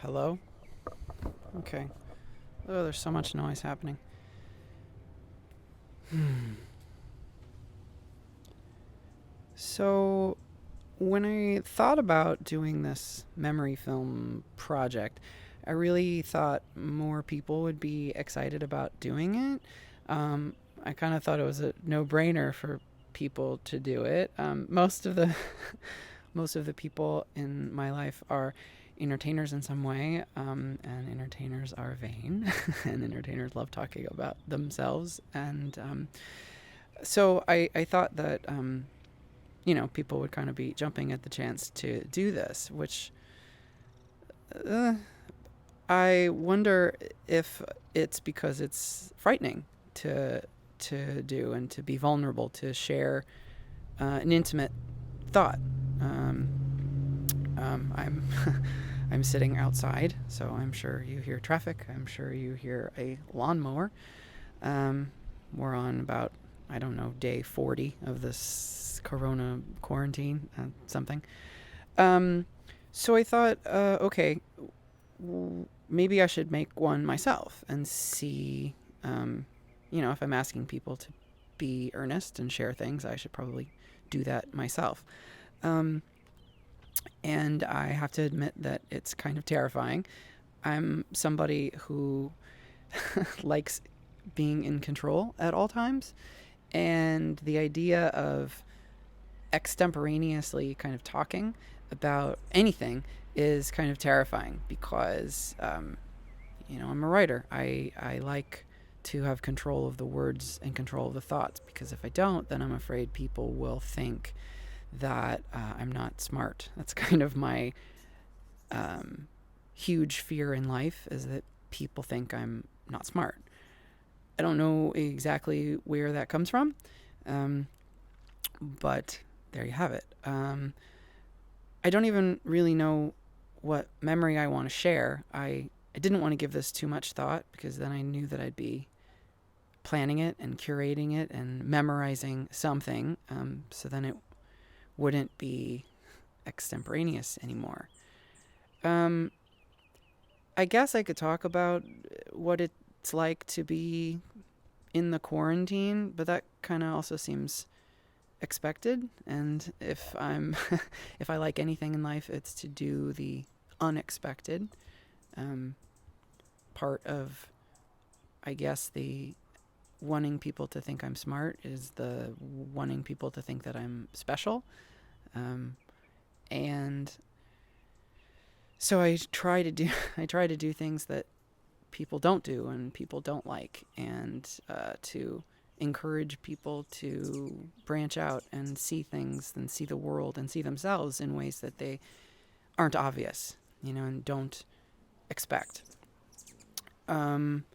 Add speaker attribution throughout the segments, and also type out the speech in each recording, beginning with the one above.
Speaker 1: Hello? Okay. Oh, there's so much noise happening. So, when I thought about doing this memory film project, I really thought more people would be excited about doing it. I kind of thought it was a no-brainer for people to do it. Most of the most of the people in my life are entertainers in some way, and entertainers are vain, and entertainers love talking about themselves. And so I thought that people would kind of be jumping at the chance to do this, which uh, I wonder if it's because it's frightening to do and to be vulnerable, to share an intimate thought. I'm I'm sitting outside, so I'm sure you hear traffic. I'm sure you hear a lawnmower. Um, we're on about, I don't know, day 40 of this corona quarantine, something. Um, so I thought, okay, maybe I should make one myself and see, if I'm asking people to be earnest and share things, I should probably do that myself. Um, and I have to admit that it's kind of terrifying. I'm somebody who likes being in control at all times, and the idea of extemporaneously kind of talking about anything is kind of terrifying because, I'm a writer. I like to have control of the words and control of the thoughts, because if I don't, then I'm afraid people will think that I'm not smart. That's kind of my huge fear in life, is that people think I'm not smart. I don't know exactly where that comes from, um, but there you have it. I don't even really know what memory I want to share. I didn't want to give this too much thought, because then I knew that I'd be planning it and curating it and memorizing something. So then it wouldn't be extemporaneous anymore. Um, I guess I could talk about what it's like to be in the quarantine, but that kind of also seems expected. And if I'm, if I like anything in life, it's to do the unexpected. Um, Part of, I guess, the wanting people to think I'm smart is the wanting people to think that I'm special. Um, and so I try to do things that people don't do and people don't like, and to encourage people to branch out and see things and see the world and see themselves in ways that they aren't obvious, and don't expect. Um,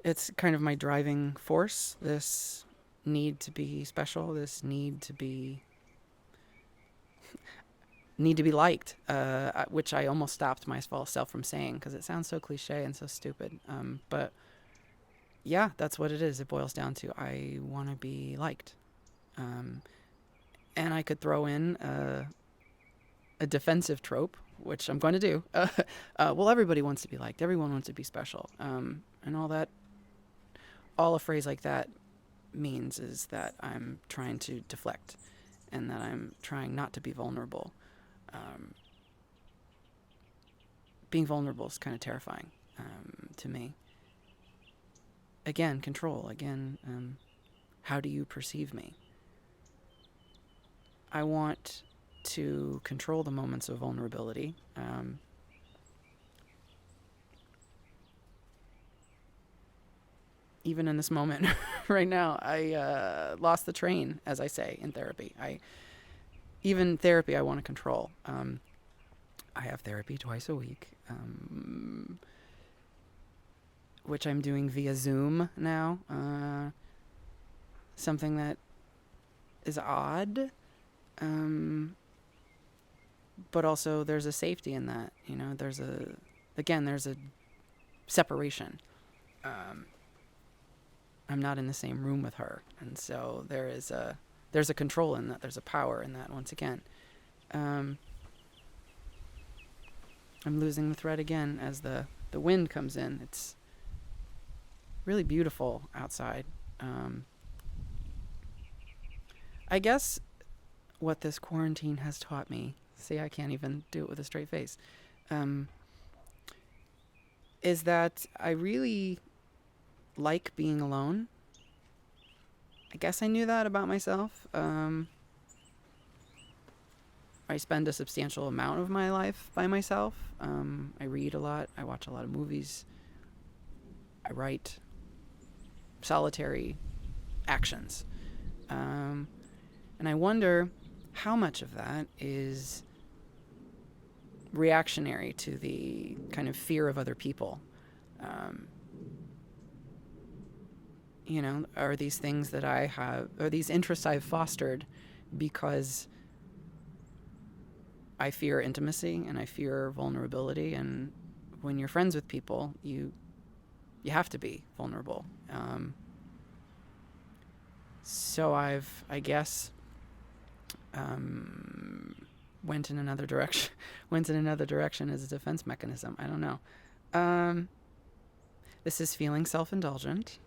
Speaker 1: it's kind of my driving force, this need to be special, this need to be liked, which I almost stopped myself from saying because it sounds so cliche and so stupid. But yeah, that's what it is. It boils down to, I want to be liked. Um, and I could throw in a defensive trope, which I'm going to do. Well, everybody wants to be liked. Everyone wants to be special. And all that, all a phrase like that means is that I'm trying to deflect, and that I'm trying not to be vulnerable. Um, Being vulnerable is kind of terrifying, to me. Again, control. Again, how do you perceive me? I want to control the moments of vulnerability. Even in this moment right now, I lost the train, as I say in therapy. Even therapy, I want to control. I have therapy twice a week, which I'm doing via Zoom now. Something that is odd, um, but also there's a safety in that. There's a separation. Um, I'm not in the same room with her, and so there's a control in that. There's a power in that. Once again, um, I'm losing the thread again as the wind comes in. It's really beautiful outside. I guess what this quarantine has taught me, see, I can't even do it with a straight face, is that I really like being alone. I guess I knew that about myself. I spend a substantial amount of my life by myself. I read a lot. I watch a lot of movies. I write solitary actions. And I wonder how much of that is reactionary to the kind of fear of other people. Are these things that I have, are these interests I've fostered because I fear intimacy and I fear vulnerability, and when you're friends with people, you have to be vulnerable. So I guess, went in another direction. Went in another direction as a defense mechanism. I don't know. This is feeling self-indulgent.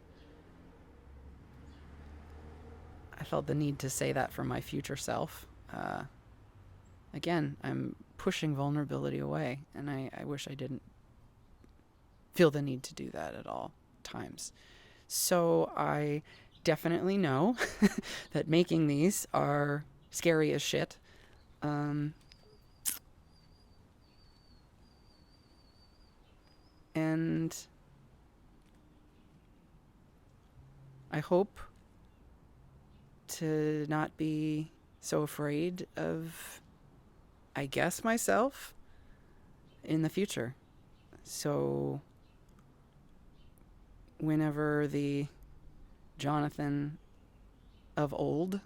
Speaker 1: I felt the need to say that for my future self. Again, I'm pushing vulnerability away, and I wish I didn't feel the need to do that at all times. So I definitely know that making these are scary as shit. And I hope to not be so afraid of, I guess, myself in the future. So whenever the Jonathon of old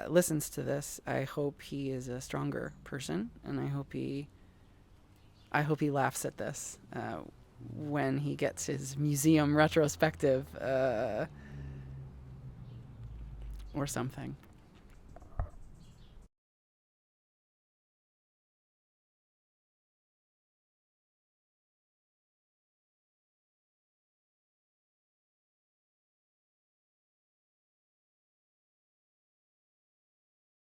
Speaker 1: listens to this, I hope he is a stronger person, and I hope he laughs at this when he gets his museum retrospective or something.